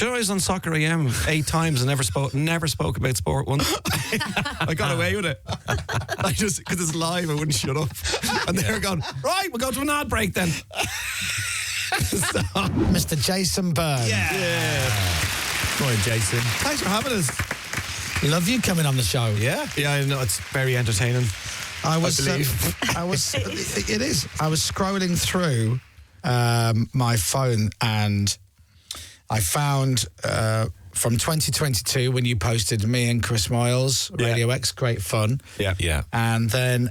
Do you know I was on Soccer AM 8 times and never spoke about sport once? I got away with it. I just, because it's live, I wouldn't shut up. And they were going, right, we'll go to an ad break then. Mr. Jason Byrne. Yeah. Morning, Jason. Thanks for having us. Love you coming on the show. Yeah, I know, it's very entertaining. I believe. It is. I was scrolling through my phone and I found from 2022 when you posted me and Chris Moyles, Radio X, great fun. Yeah. And then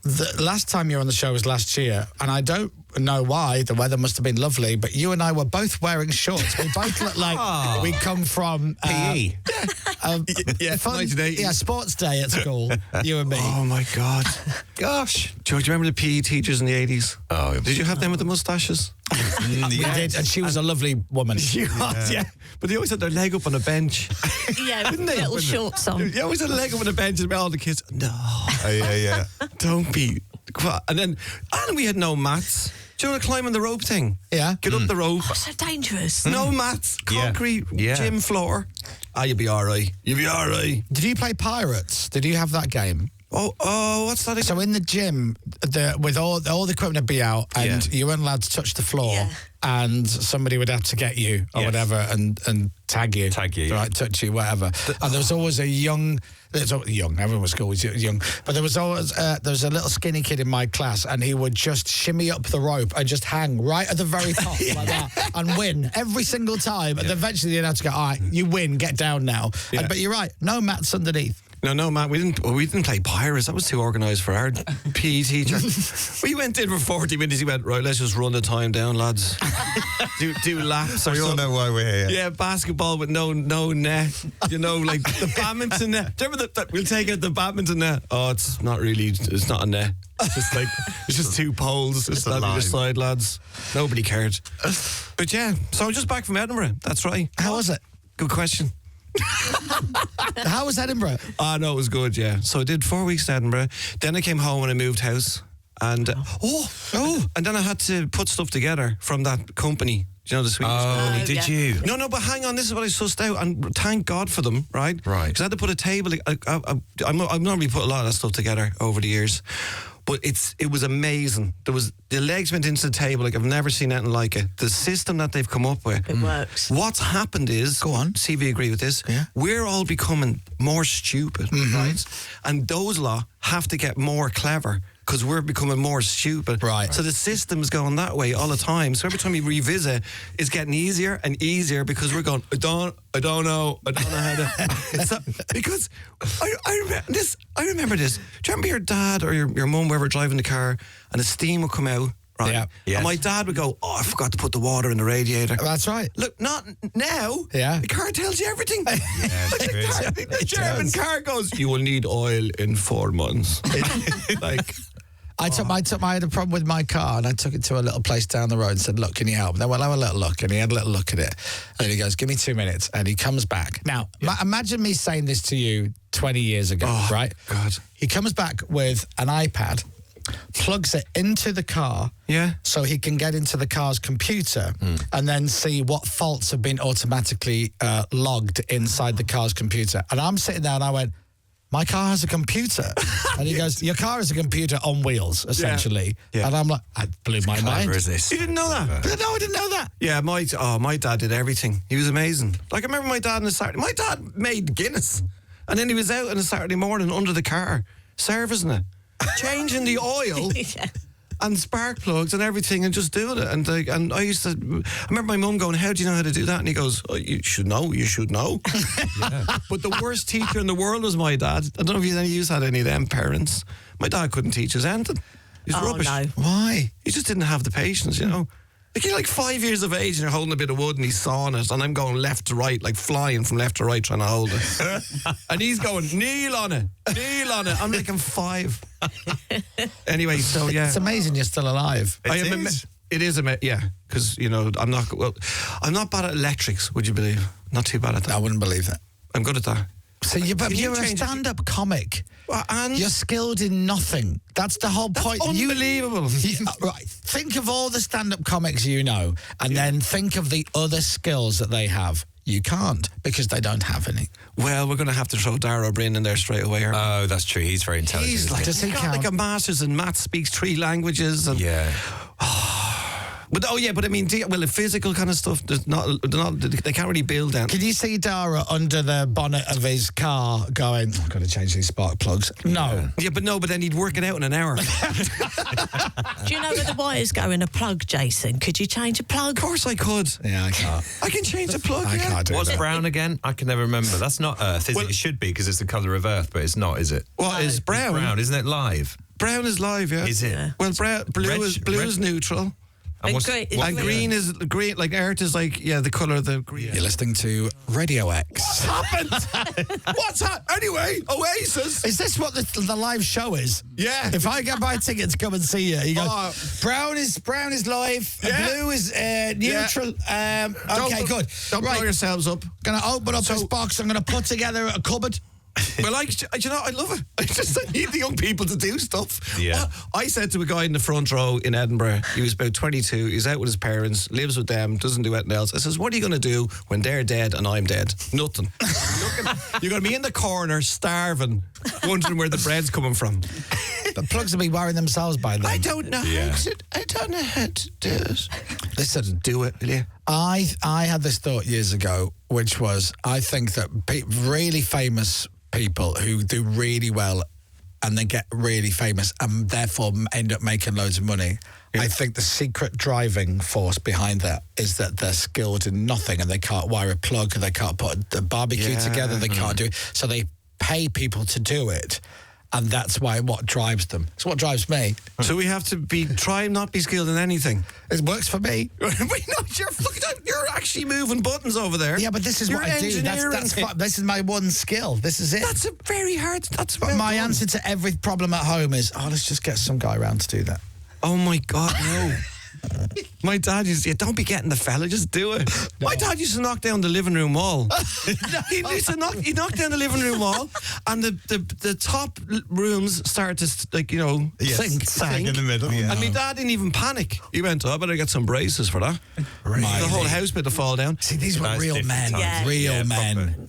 the last time you were on the show was last year, and I don't know why. The weather must have been lovely, but you and I were both wearing shorts. We both look like we come from PE. fun, 1980s. yeah, sports day at school. You and me. Oh my God. Gosh. Do you remember the PE teachers in the 80s? Oh, Did you have them with the moustaches? We did, and she was a lovely woman. She was, yeah. But they always had their leg up on a bench. Yeah, with they? little shorts on. They always had a leg up on a bench and all the kids, no. Oh, yeah. Don't be. And we had no mats. Do you want to climb on the rope thing? Yeah. Get up the rope. Oh, so dangerous. No mats. Concrete gym floor. You'll be all right. You'll be all right. Did you play Pirates? Did you have that game? Oh, what's that? So in the gym, with all the equipment would be out, and you weren't allowed to touch the floor, and somebody would have to get you or whatever, and tag you, right, touch you, whatever. And there was always a young. Everyone was always young, but there was always a little skinny kid in my class, and he would just shimmy up the rope and just hang right at the very top like that and win every single time. And eventually you'd have to go, all right, you win, get down now. But you're right, no mats underneath. No, Matt, we didn't play Pirates. That was too organised for our PE teacher. We went in for 40 minutes. He went, right, let's just run the time down, lads. do laps. We all know why we're here. Yeah, basketball with no net. You know, like the badminton net. Do you remember we'll take out the badminton net. Oh, it's not a net. It's just two poles. It's not either side, lads. Nobody cared. But yeah, so I'm just back from Edinburgh. That's right. How was it? Good question. How was Edinburgh? Oh, no, it was good, yeah. So I did 4 weeks in Edinburgh. Then I came home and I moved house. And and then I had to put stuff together from that company. Do you know the Swedish company? Oh, did you? No, but hang on. This is what I sussed out, and thank God for them, right? Right. Because I had to put a table. I've normally put a lot of that stuff together over the years, but it was amazing. The legs went into the table like I've never seen anything like it. The system that they've come up with, it works. What's happened is, go on, see if you agree with this. Yeah. We're all becoming more stupid, right? And those lot have to get more clever. Because we're becoming more stupid. Right. So the system's going that way all the time. So every time you revisit, it's getting easier and easier because we're going, I don't know how to... because I remember this. Do you remember your dad or your mum, whoever, driving the car and the steam would come out? Right. Yeah. Yes. And my dad would go, I forgot to put the water in the radiator. That's right. Look, not now. Yeah. The car tells you everything. Yes, the German car goes, you will need oil in 4 months. I had a problem with my car and I took it to a little place down the road and said, look, can you help? Then we'll have a little look. And he had a little look at it. And he goes, give me 2 minutes. And he comes back. Now, imagine me saying this to you 20 years ago, right? God. He comes back with an iPad, plugs it into the car so he can get into the car's computer and then see what faults have been automatically logged inside the car's computer. And I'm sitting there and I went, my car has a computer. And he goes, your car is a computer on wheels, essentially. Yeah. And I'm like, I blew my mind. Is this? You didn't know that? No, I didn't know that. Yeah, my dad did everything. He was amazing. Like, I remember my dad on a Saturday. My dad made Guinness. And then he was out on a Saturday morning under the car, servicing it, changing the oil and spark plugs and everything and just doing it. And I remember my mum going, how do you know how to do that? And he goes, you should know. But the worst teacher in the world was my dad. I don't know if any of you had any of them parents. My dad couldn't teach us anything. He's rubbish. No. Why? He just didn't have the patience, you know. Like, you're like 5 years of age and you're holding a bit of wood and he's sawing it and I'm going left to right, like flying from left to right trying to hold it. And he's going, kneel on it. I'm like, I'm 5. Anyway, so yeah. It's amazing you're still alive. It is, yeah, because, you know, I'm not bad at electrics, would you believe? Not too bad at that. I wouldn't believe that. I'm good at that. So you're a stand-up comic. Well, and you're skilled in nothing. That's the whole point. Unbelievable. Right. Think of all the stand-up comics you know, and then think of the other skills that they have. You can't, because they don't have any. Well, we're going to have to throw Dara O'Brien in there straight away. Oh, that's true. He's very intelligent. He's like, Does he got count? like a master's in maths, speaks 3 languages. And, Yeah. But I mean, the physical kind of stuff, they can't really build down. Can you see Dara under the bonnet of his car going, I've got to change these spark plugs? No. Yeah, but then he'd work it out in an hour. Do you know where the wires go in a plug, Jason? Could you change a plug? Of course I could. Yeah, I can't. I can change the plug, I can't do What's that. brown again? I can never remember. That's not Earth, is Well- it? It should be, because it's the colour of Earth, but it's not, is it? What is brown? Brown, isn't it live? Brown is live, yeah. Is it? Yeah. Well, blue is neutral. And what's- green- what's And the- green is green, like earth is like, the colour of the green. You're listening to Radio X. Happened? What's that? Anyway, Oasis. Is this what the live show is? Yeah. If I get my ticket to come and see you, you go, Oh. brown is live, Yeah. blue is neutral. Okay, good. Don't blow Right, yourselves up. gonna open up this box. I'm gonna put together a cupboard. Well, I love it. I need the young people to do stuff. Yeah. Well, I said to a guy in the front row in Edinburgh, he was about 22, he's out with his parents, lives with them, doesn't do anything else. I says, what are you going to do when they're dead and I'm dead? Nothing. You're going to be in the corner, starving, wondering where the bread's coming from. The plugs will be wiring themselves by then. I don't know how to do it. Listen, Do it, will you? I had this thought years ago, which was, I think that really famous people who do really well and then get really famous and therefore end up making loads of money. Yeah. I think the secret driving force behind that is that they're skilled in nothing and they can't wire a plug and they can't put the barbecue together, they can't do it. So they pay people to do it. And that's what drives them. It's what drives me. So we have to try and not be skilled in anything. It works for me. You're actually moving buttons over there. Yeah, but this is You're what I do. This is my one skill. This is it. That's a very hard. That's But my answer to every problem at home is, let's just get some guy around to do that. Oh my God, no. My dad used to, don't be getting the fella, just do it. No. My dad used to knock down the living room wall. He knocked down the living room wall, and the top rooms started to, sink in the middle. Yeah. And my dad didn't even panic. He went, I better get some braces for that. Really? The whole house bit to fall down. See, these were real men. Yeah. Real men.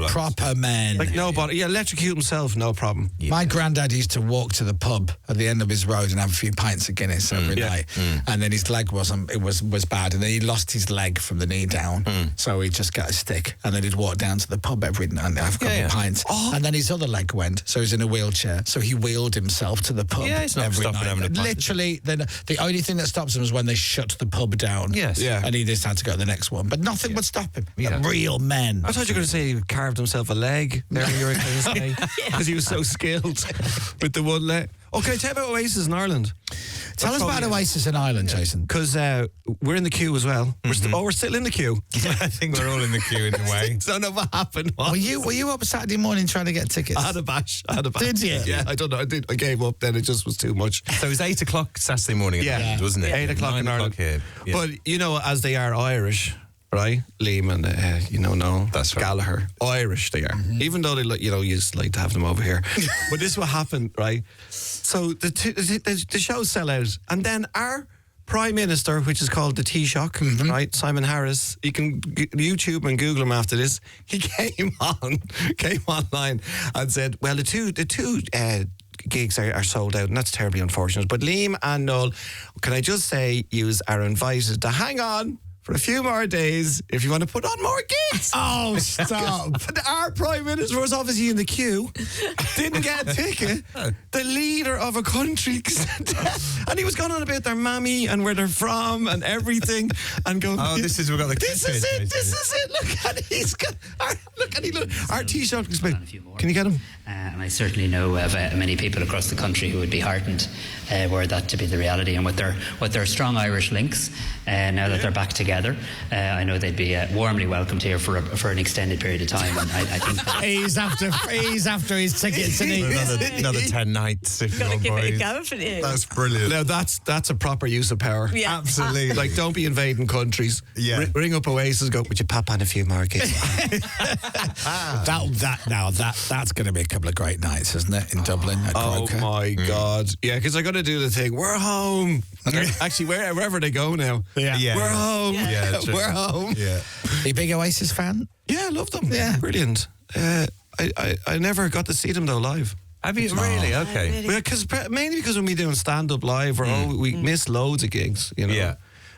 Proper men. Like nobody. Electrocute himself, no problem. Yeah. My granddad used to walk to the pub at the end of his road and have a few pints of Guinness every night. And then his leg was bad, and then he lost his leg from the knee down, so he just got a stick, and then he'd walk down to the pub every night and have a couple of pints. And then his other leg went, so he's in a wheelchair, so he wheeled himself to the pub it's not every stopping night. having a pint. Literally, the only thing that stops him is when they shut the pub down. Yes. Yeah. And he just had to go to the next one, but nothing would stop him. Yeah. Real men. I thought you were going to say he carved himself a leg there in your day because he was so skilled with the one leg. Oh, can I tell you about Oasis in Ireland? Tell us about Oasis in Ireland, Jason. Because we're in the queue as well. We're still in the queue. I think we're all in the queue in a way. Don't know what happened. Were you up Saturday morning trying to get tickets? I had a bash. Did you? Yeah, I don't know. I gave up then. It just was too much. So it was 8 o'clock Saturday morning, wasn't it? 8 o'clock in 9 Ireland. o'clock here. Yeah. But, as they are Irish, right? Liam and, That's right. Gallagher. Irish they are. Even though they, you just like to have them over here. But this is what happened, right? So the shows sell out. And then our Prime Minister, which is called the Taoiseach, right? Simon Harris. You can YouTube and Google him after this. He came online and said, well, the two gigs are sold out, and that's terribly unfortunate. But Liam and Noel, can I just say, yous are invited to hang on for a few more days if you want to put on more gigs. Oh, stop. Our Prime Minister was obviously in the queue, didn't get a ticket. The leader of a country, and he was going on about their mammy and where they're from and everything, and going, this is, we've got the this is it. Look at it. He's got, our Taoiseach explain. Can you get him? And I certainly know of many people across the country who would be heartened were that to be the reality. And with their strong Irish links, now that they're back together, together. I know they'd be warmly welcomed here for an extended period of time. And I think he's after his tickets, and another 10 nights. If Got to give boys. it a go, haven't you? That's brilliant. Now that's a proper use of power. Yeah. Absolutely. Like, don't be invading countries. Yeah. Ring up Oasis, go, would you pop on a few more gigs? That's going to be a couple of great nights, isn't it, in Dublin? At Croker? My God. Yeah, because I got to do the thing, we're home. Actually, wherever they go now. Yeah. We're home. Yeah, true. We're home. Yeah. Are you a big Oasis fan? Yeah, I love them. Yeah. Brilliant. I never got to see them, though, live. Have you? Really? Okay. Well, mainly because when we doing stand-up live, we miss loads of gigs, you know. Yeah.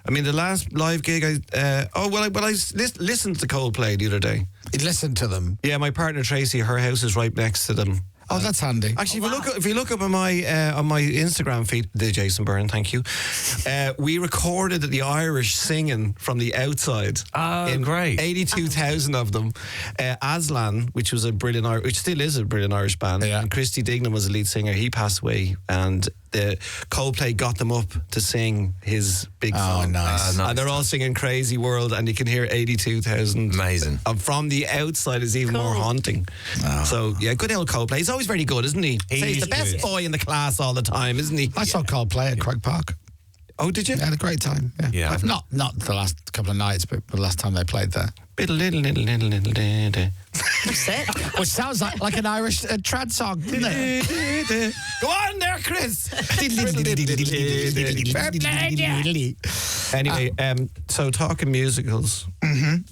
I mean, the last live gig, I listened to Coldplay the other day. You listened to them? Yeah, my partner Tracy, her house is right next to them. Oh, that's handy. Actually, if you look up on my Instagram feed, the Jason Byrne, thank you. We recorded the Irish singing from the outside. Oh, great! 82,000 of them. Aslan, which still is a brilliant Irish band, and Christy Dignam was the lead singer. He passed away, and the Coldplay got them up to sing his big song. Oh, nice. And they're all singing Crazy World, and you can hear 82,000. Amazing. From the outside is even more haunting. Oh. So, yeah, good old Coldplay. He's always very good, isn't he? He's the best boy in the class all the time, isn't he? I saw Coldplay at Croke Park. Oh, did you? I had a great time. Yeah. Not the last couple of nights, but the last time they played there. Little. That's it. Which sounds like an Irish trad song, doesn't it? Go on there, Chris. Anyway, so talking musicals.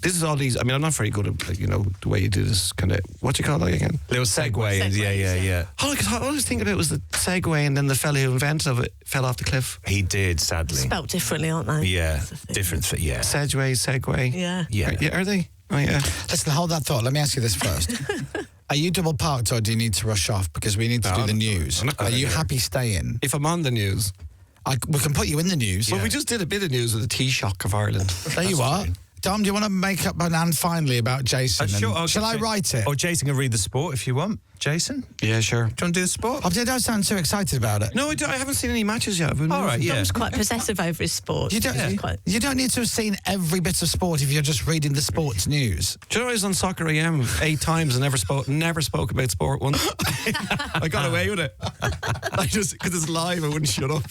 This is all these. I mean, I'm not very good at the way you do this kind of. What you call it again? Little segue. Yeah. All I was thinking about was the segue, and then the fella who invented it fell off the cliff. He did, sadly. Spelt differently, aren't they? Yeah, different. Yeah. Segue. Yeah. Are they? Oh yeah. Listen, hold that thought. Let me ask you this first. Are you double parked or do you need to rush off? Because we need to do the news. Are you happy staying? If I'm on the news. We can put you in the news. Well, we just did a bit of news with the Taoiseach of Ireland. There you are. Tom, do you want to make up an and finally about Jason? Sure. Shall I write it? Or Jason can read the sport if you want. Jason? Yeah, sure. Do you want to do the sport? I don't sound too excited about it. No, I haven't seen any matches yet. All right, yeah. Dom's quite possessive over his sport. You don't need to have seen every bit of sport if you're just reading the sports news. Do you know I was on Soccer AM 8 times and never spoke about sport once? I got away with it. I just, because it's live, I wouldn't shut up.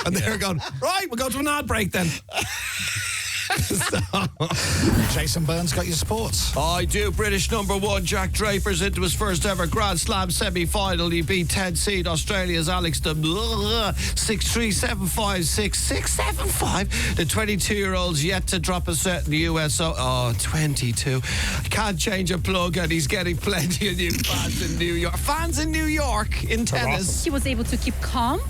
And they were going, right, we'll go to an ad break then. Jason Byrne's got your sports. I do. British #1 Jack Draper's into his first ever Grand Slam semi-final. He beat 10 seed Australia's Alex de 6-3, 7-5, 6-6, 7-5. The 22-year-old's yet to drop a set in the US. 22. Can't change a plug, and he's getting plenty of new fans in New York. Fans in New York in tennis. He was able to keep calm,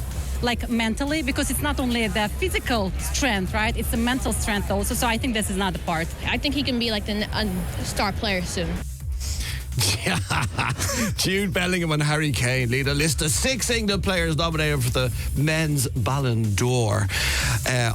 like mentally, because it's not only the physical strength, right? It's the mental strength also. So I think this is not the part. I think he can be like a star player soon. Jude Bellingham and Harry Kane lead a list of 6 England players nominated for the men's Ballon d'Or.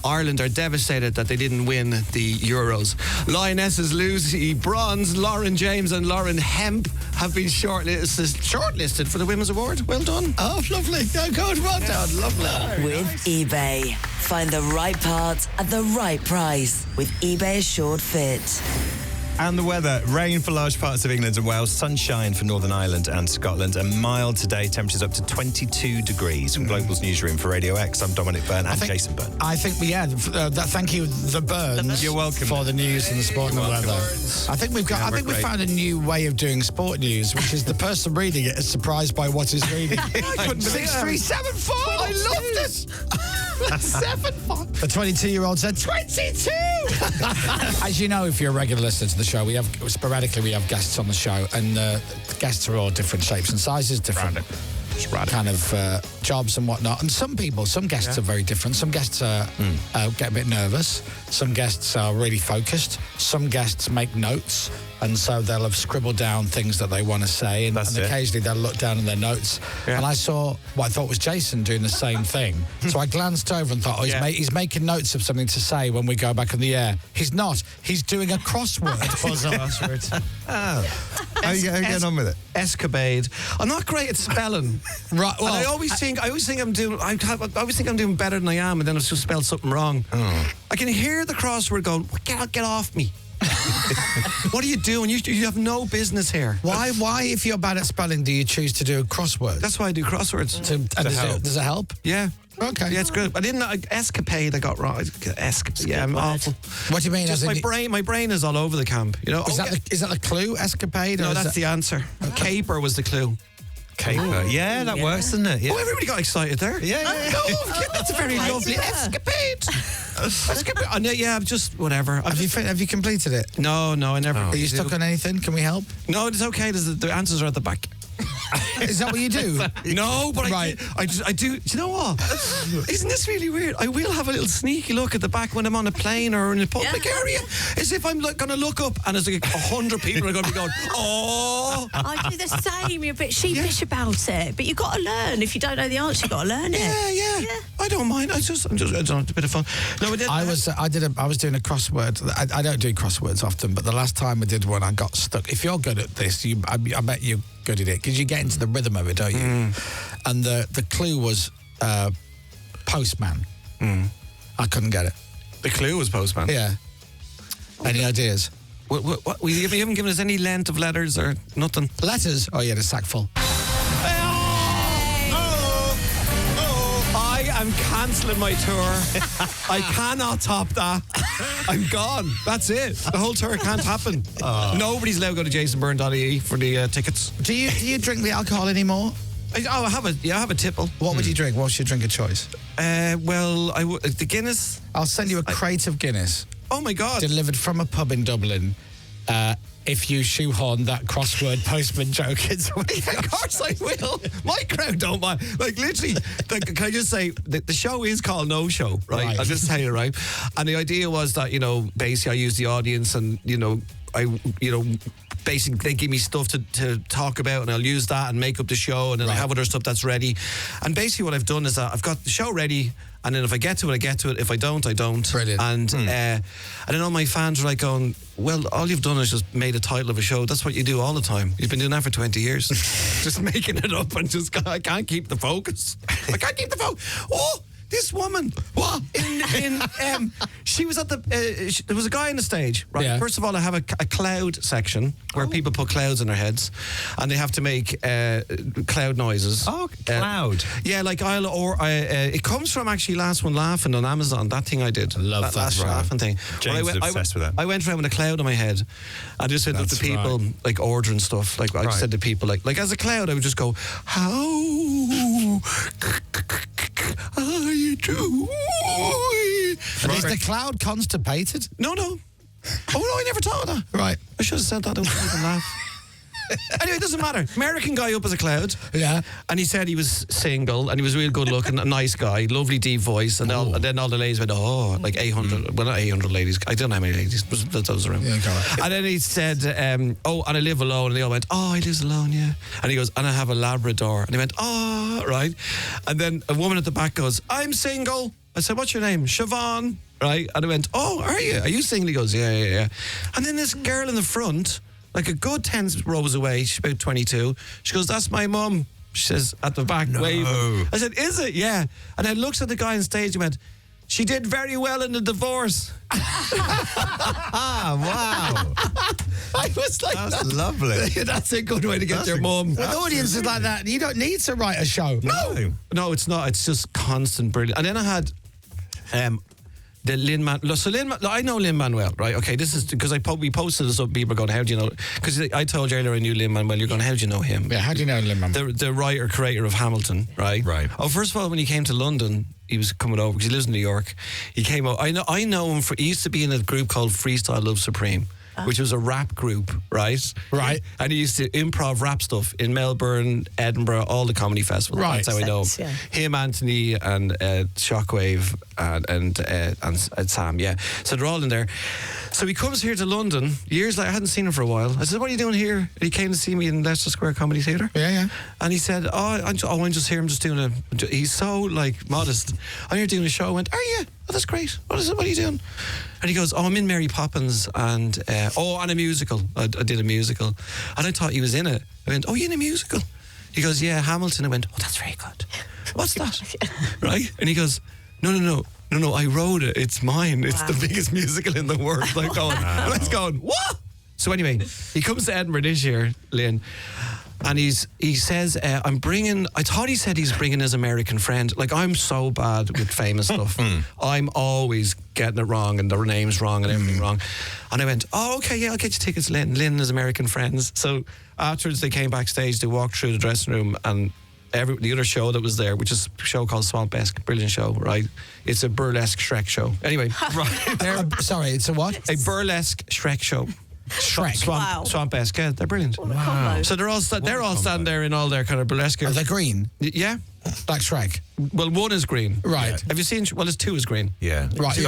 Ireland are devastated that they didn't win the Euros. Lionesses Lucy Bronze, Lauren James and Lauren Hemp have been shortlisted for the Women's Award. Well done. Oh, lovely. Oh, good. Well done. Lovely. With eBay. Find the right part at the right price with eBay Assured Fit. And the weather, rain for large parts of England and Wales, sunshine for Northern Ireland and Scotland, and mild today, temperatures up to 22 degrees. From Global's newsroom for Radio X, I'm Dominic Byrne and Jason Byrne. I think, thank you, the Byrnes. You're welcome. For the news and the sport and the weather. I think we've found a new way of doing sport news, which is the person reading it is surprised by what is reading. I couldn't 6, 3, 7, 5. I love this. 7, 5. The 22-year-old said 22. As you know, if you're a regular listener to the show, we have guests on the show, and the guests are all different shapes and sizes, different kind of jobs and whatnot. And some guests are very different. Some guests get a bit nervous. Some guests are really focused. Some guests make notes. And so they'll have scribbled down things that they want to say, and occasionally they'll look down in their notes. Yeah. And I saw what I thought was Jason doing the same thing. So I glanced over and thought, he's making notes of something to say when we go back in the air. He's not. He's doing a crossword puzzle. How are you getting on with it? Escapade. I'm not great at spelling. Right. Well, and I always think I'm doing better than I am, and then I've just spelled something wrong. Oh. I can hear the crossword going, get off me. What are you doing? You have no business here. Why, if you're bad at spelling, do you choose to do a crossword? That's why I do crosswords. Does it help? Yeah. Okay. Yeah, it's good. I didn't know escapade. I got wrong. Escapade. Yeah, I'm awful. What do you mean? Just my brain is all over the camp. You know. Is that the clue? Escapade? No, that's the answer. Caper was the clue. Caper. Yeah, that works, doesn't it? Yeah. Oh, everybody got excited there. Yeah. That's a very lovely escapade. Escapade. Yeah, just whatever. Have you completed it? No, I never. Are you stuck on anything? Can we help? No, it's okay. The answers are at the back. Is that what you do? No, but I do. Do you know what? Isn't this really weird? I will have a little sneaky look at the back when I'm on a plane or in a public area, as if I'm going to look up and there's like 100 people are going to be going, oh. I do the same. You're a bit sheepish about it, but you've got to learn. If you don't know the answer, you've got to learn it. Yeah. I don't mind. I'm just it's a bit of fun. No, I was doing a crossword. I don't do crosswords often, but the last time I did one, I got stuck. If you're good at this, I bet you're good at it because you get into the rhythm of it, don't you? And the clue was postman. I couldn't get it. The clue was postman. Yeah. Any ideas? What? You haven't given us any length of letters or nothing. Letters? Oh yeah, the sack full. I am cancelling my tour. I cannot top that. I'm gone. That's it. The whole tour can't happen. Nobody's allowed to go to jasonbyrne.ie for the tickets. Do you drink the alcohol anymore? I have a tipple. What would you drink? What's your drink of choice? Well, the Guinness. I'll send you a crate of Guinness. Oh my God! Delivered from a pub in Dublin. If you shoehorn that crossword postman joke into it. Of course I will. My crowd don't mind. Like, literally, can I just say, the show is called No Show, right? I'll just tell you, right? And the idea was that, basically I use the audience and, basically they give me stuff to talk about and I'll use that and make up the show and then I have other stuff that's ready. And basically what I've done is that I've got the show ready and then if I get to it, I get to it. If I don't, I don't. Brilliant. And then all my fans are like going, well, all you've done is just made a title of a show. That's what you do all the time. You've been doing that for 20 years. Just making it up and I can't keep the focus. I can't keep the focus. Oh! This woman, what? She was at there was a guy on the stage, right? Yeah. First of all, I have a cloud section where people put clouds in their heads and they have to make cloud noises. Oh, cloud. Yeah, like it comes from actually Last One Laughing on Amazon, that thing I did. I love that Last Laughing thing. James is obsessed with that. I went around with a cloud on my head. I just said to people, like ordering stuff. Like I said to people, like as a cloud, I would just go, how are you doing? Is the cloud constipated? No. Oh no, I never thought of that. Right. I should have said that. I wouldn't even laugh. Anyway, it doesn't matter. American guy up as a cloud. Yeah. And he said he was single and he was real good looking, a nice guy, lovely deep voice. And then all the ladies went, like 800. Well, not 800 ladies. I don't know how many ladies. That was around. Yeah, and then he said, and I live alone. And they all went, he lives alone, yeah. And he goes, and I have a Labrador. And he went, right. And then a woman at the back goes, I'm single. I said, what's your name? Siobhan. Right. And I went, are you? Are you single? He goes, yeah. And then this girl in the front, like a good 10 rows away, she's about 22. She goes, that's my mum. She says, at the back, waving. I said, is it? Yeah. And I looked at the guy on stage and went, she did very well in the divorce. Wow. I was like, that's lovely. That's a good way to get your mum. With audiences like that, you don't need to write a show. No, it's not. It's just constant brilliant. And then I had the Lin-Manuel. So I know Lin-Manuel, right? Okay, this is because we posted this up. People are going, how do you know? Because I told you earlier I knew Lin-Manuel. You're going, how do you know him? Yeah, how do you know Lin-Manuel? The writer, creator of Hamilton, right? Right. Oh, first of all, when he came to London, he was coming over because he lives in New York. He came over. I know him he used to be in a group called Freestyle Love Supreme. which was a rap group, right? Right. And he used to improv rap stuff in Melbourne, Edinburgh, all the comedy festivals. Right. That's how I know him. Yeah. Him, Anthony, and Shockwave, and Sam, yeah. So they're all in there. So he comes here to London, years later. I hadn't seen him for a while. I said, what are you doing here? And he came to see me in Leicester Square Comedy Theatre. Yeah. And he said, I'm just here. I'm just doing he's so, like, modest. I'm here doing a show. I went, are you? Oh, that's great. What is it? What are you doing? And he goes, I'm in Mary Poppins and a musical. I did a musical. And I thought he was in it. I went, oh, you're in a musical? He goes, yeah, Hamilton. I went, oh, that's very good. What's that? Right? And he goes, no, I wrote it. It's mine. It's the biggest musical in the world. Like going, and I was going, what? So anyway, he comes to Edinburgh this year, Lynn, and he says, I thought he said he's bringing his American friend. Like, I'm so bad with famous stuff. I'm always getting it wrong and the name's wrong and everything wrong. And I went, oh, okay, yeah, I'll get you tickets, Lynn. Lynn and his American friends. So afterwards they came backstage, they walked through the dressing room, and the other show that was there, which is a show called Swampesque, brilliant show, right? It's a burlesque Shrek show. Anyway, right. Sorry, it's a what? A burlesque Shrek show. Swampesque, yeah, they're brilliant. Wow. So they're all standing there in all their kind of burlesque. Are they green? Yeah. Like Shrek? Well, one is green. Right. Yeah. Have you seen? Well, there's two is green. Yeah. Right. Is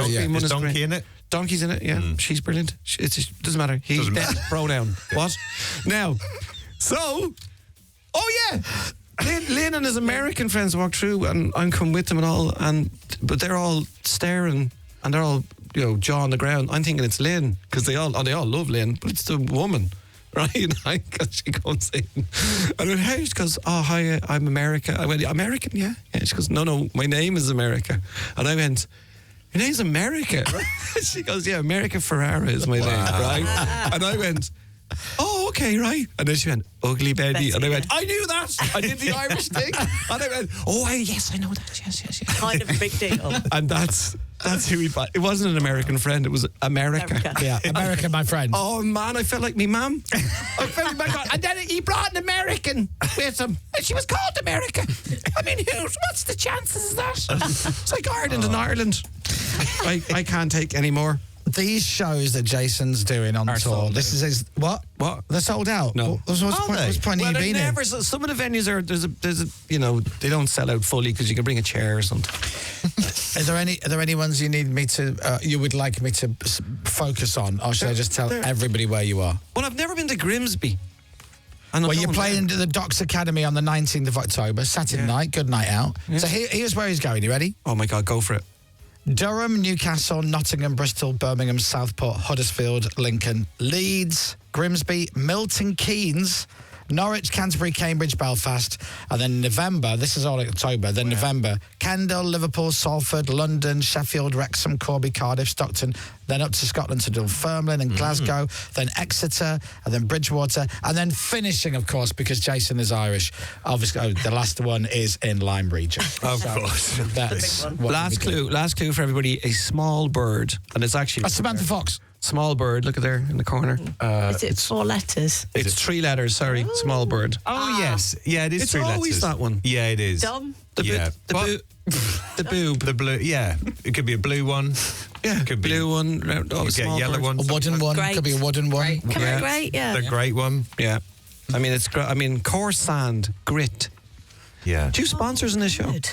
Donkey in it? Donkey's in it. Yeah. She's brilliant. It doesn't matter. He's Doesn't dead. matter. Pronoun. What? Now. So. Oh yeah. Lynn and his American friends walk through, and I'm come with them and all, but they're all staring and they're all, jaw on the ground. I'm thinking it's Lynn because they all love Lynn, but it's the woman, right? And she comes in, and I went, hey, she goes, oh hi, I'm America. I went, American, yeah. She goes, no, my name is America, and I went, your name's America? She goes, yeah, America Ferrara is my name, right? And I went, oh, okay, right. And then she went, ugly Betty. And I went, I knew that. I did the Irish thing. And I went, oh, yes, I know that. Yes. Kind of a big deal. And that's who he bought. It wasn't an American friend, it was America. Yeah, America, my friend. Oh, man, I felt like me mum. I felt like my God. And then he brought an American with him. And she was called America. I mean, what's the chances of that? It's like Ireland and Ireland. I can't take any more. These shows that Jason's doing on tour, this is his... What? They're sold out? No. What's the point of you being in? Some of the venues are, there's a, they don't sell out fully because you can bring a chair or something. Are there any ones you need me to, you would like me to focus on? Or should I just tell everybody where you are? Well, I've never been to Grimsby. Well, you're playing the Docks Academy on the 19th of October, Saturday night, good night out. Yeah. So here's where he's going. You ready? Oh, my God, go for it. Durham, Newcastle, Nottingham, Bristol, Birmingham, Southport, Huddersfield, Lincoln, Leeds, Grimsby, Milton Keynes, Norwich, Canterbury, Cambridge, Belfast, and then November, this is all October, then November, Kendal, Liverpool, Salford, London, Sheffield, Wrexham, Corby, Cardiff, Stockton, then up to Scotland to Dunfermline and Glasgow, then Exeter, and then Bridgewater, and then finishing, of course, because Jason is Irish, obviously the last one is in Lyme region. Of course. That's last clue for everybody, a small bird, and it's actually... Samantha Fox. Small bird, look at there in the corner. Is it 4 letters? It's 3 letters, sorry. Ooh. Small bird. Oh, yes. Yeah, it is it's 3 letters. It's always that one. Yeah, it is. Dumb? The boob. The blue, yeah. It could be a blue one. Yeah, could blue be, one. You get yellow bird. one. A wooden one. Great. Could be a wooden one. Come on, great, yeah. The great one. Yeah. I mean, it's great. I mean, coarse sand, grit. Yeah. 2 sponsors in this show. Good.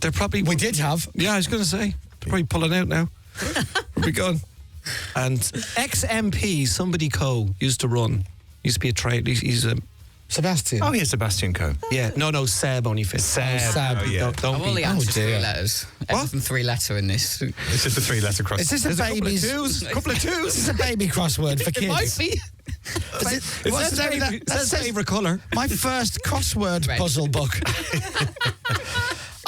They're probably... We did have. Yeah, I was going to say. They're probably pulling out now. Where we going? And ex-MP, somebody Coe, used to be a trade. He's a... Sebastian. Oh, yeah, Sebastian Coe. Yeah. No, Seb only fits. Seb. Seb. Oh, yeah. Don't all be... the answers 3 letters. What? Everything 3-letter in this. It's just a 3-letter crossword. Is this a baby's... A couple of twos. This is a baby crossword for kids. It might be. What's the name of that? That's favourite colour. My first crossword puzzle book.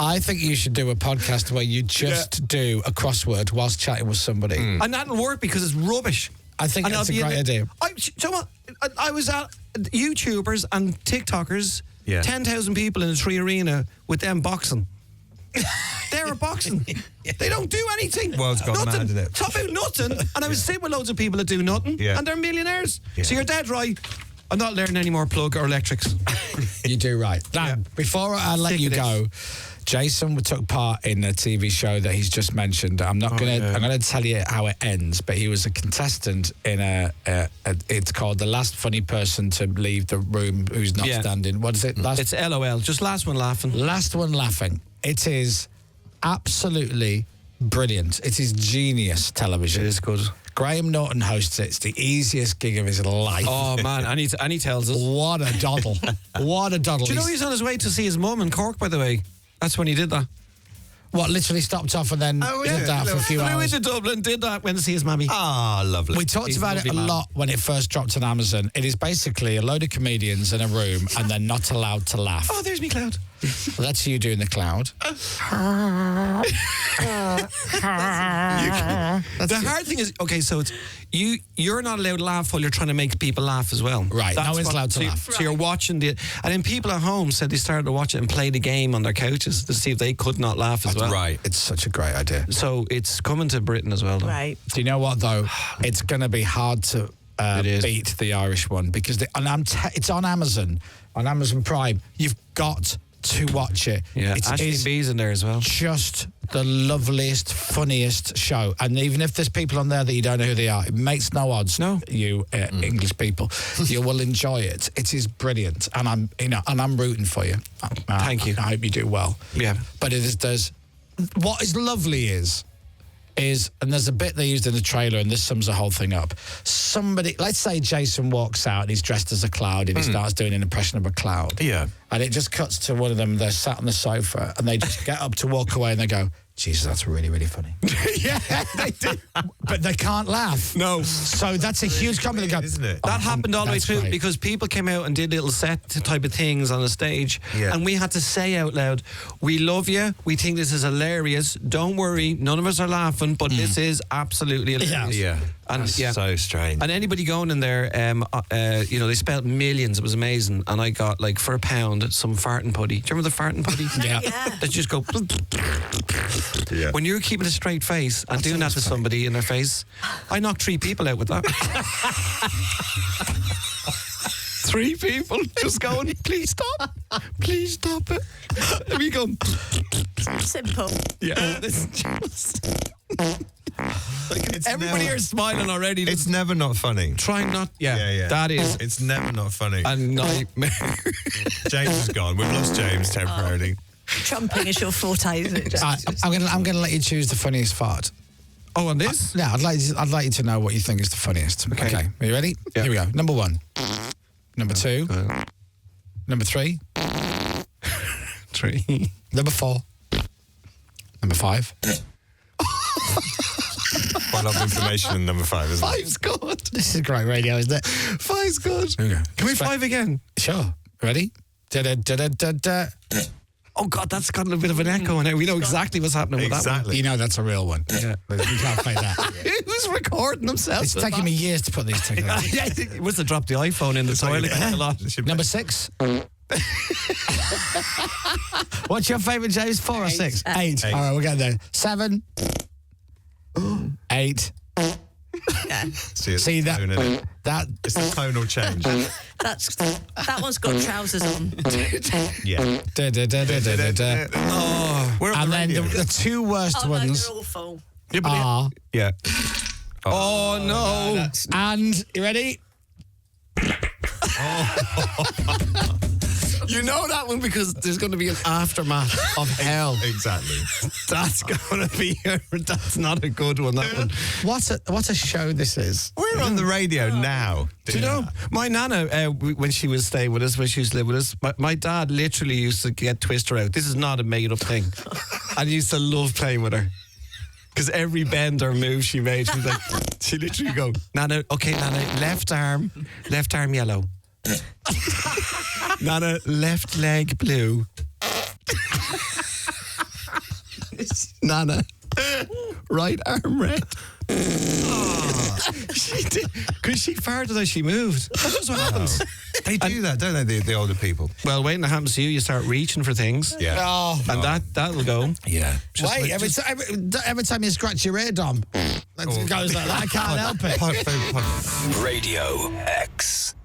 I think you should do a podcast where you just do a crossword whilst chatting with somebody. And that'll work because it's rubbish. I think that's a great idea. So what? I was at YouTubers and TikTokers, 10,000 people in a 3 arena with them boxing. They're boxing. They don't do anything. World's gone mad, isn't it? Top out nothing. And I was sitting with loads of people that do nothing, and they're millionaires. Yeah. So you're dead right. I'm not learning any more plug or electrics. You do right. Dan, before I let you go, Jason took part in a TV show that he's just mentioned. I'm not going to. I'm going to tell you how it ends, but he was a contestant in it's called The Last Funny Person to Leave the Room Who's Not Standing. What is it? It's LOL. Just last one laughing. Last one laughing. It is absolutely brilliant. It is genius television. It is good. Graham Norton hosts it. It's the easiest gig of his life. Oh, man. And he tells us. What a doddle. What a doddle. Do you know he's on his way to see his mum in Cork, by the way? That's when he did that. What, literally stopped off and then did that for a few hours? We went to Dublin, did that, went to see his mummy. Ah, lovely. We talked about it a lot when it first dropped on Amazon. It is basically a load of comedians in a room and they're not allowed to laugh. Oh, there's me cloud. Well, that's you doing the cloud. The hard thing is, okay, so it's you're not allowed to laugh while you're trying to make people laugh as well. Right, no one's allowed to laugh. So you're watching and then people at home said they started to watch it and play the game on their couches to see if they could not laugh as well. Right. It's such a great idea. So it's coming to Britain as well, though. Right. Do you know what, though? It's going to be hard to beat the Irish one because it's on Amazon Prime. You've got to watch it. Yeah, Ashley B's in there as well. Just the loveliest, funniest show. And even if there's people on there that you don't know who they are, it makes no odds. No, you English people, you will enjoy it. It is brilliant, and I'm rooting for you. Thank you. I hope you do well. Yeah, but there's what is lovely is, and there's a bit they used in the trailer, and this sums the whole thing up. Somebody, let's say Jason walks out and he's dressed as a cloud and he starts doing an impression of a cloud. Yeah. And it just cuts to one of them, they're sat on the sofa and they just get up to walk away and they go, Jesus, that's really, really funny. Yeah, they do. But they can't laugh. No. So that's a huge compliment, isn't it? That happened all the way through great. because people came out and did little set type of things on the stage. Yeah. And we had to say out loud, we love you. We think this is hilarious. Don't worry. None of us are laughing, but this is absolutely hilarious. Yeah. And That's so strange. And anybody going in there, they spent millions. It was amazing. And I got, like, for £1, some farting putty. Do you remember the farting putty? Yeah. That just go... Yeah. When you're keeping a straight face and doing that to somebody in their face, I knocked 3 people out with that. 3 people just going, please stop it. And we go, Simple. yeah. Everybody here is smiling already. It's never not funny. Trying not, Yeah. that is It's never not funny. a nightmare. James is gone. We've lost James temporarily. Trumping is your forte, isn't it? I'm going to let you choose the funniest fart. Oh, on this? Yeah, I'd like you to know what you think is the funniest. Okay. Are you ready? Yeah. Here we go. Number 1. Number 2. Number 3. 3. Number 4. Number 5. Quite a lot of information in number 5, isn't it? 5's good. This is great radio, isn't it? 5's good. Here we go. Can we 5 again? Sure. Ready? Da-da-da-da-da-da. Oh, God, that's got a bit of an echo in it. We know exactly what's happening with that Exactly. You know that's a real one. Yeah. You can't play that. one. Who's recording himself? It's taken me years to put these together. Yeah, he must have dropped the iPhone in the toilet a lot. Number 6. What's your favourite, James? 4 or 6? 8. All right, we'll get there. 7. 8. See that? It's the tonal change. That one's got trousers on. Yeah. We're on And the then radio. the 2 worst Oh, no, ones they're awful. are. Yeah. Oh, no. And you ready? You know that one because there's going to be an aftermath of hell. Exactly. That's going to be... That's not a good one, that one. What a show this is. We're on the radio now. Do you know, my nana, when she was staying with us, when she used to live with us, my dad literally used to get Twister out. This is not a made-up thing. And he used to love playing with her. Because every bend or move she made, she was like, she literally go, Nana, left arm yellow. Nana, left leg blue. Nana, right arm red. She did, because she farted as she moved. That's what happens. They do that, don't they, the older people? Well, waiting to happen to you, you start reaching for things. Yeah. Oh. And that'll go. Yeah. Wait, every time you scratch your ear, Dom, it goes like that. I can't help it. Radio X.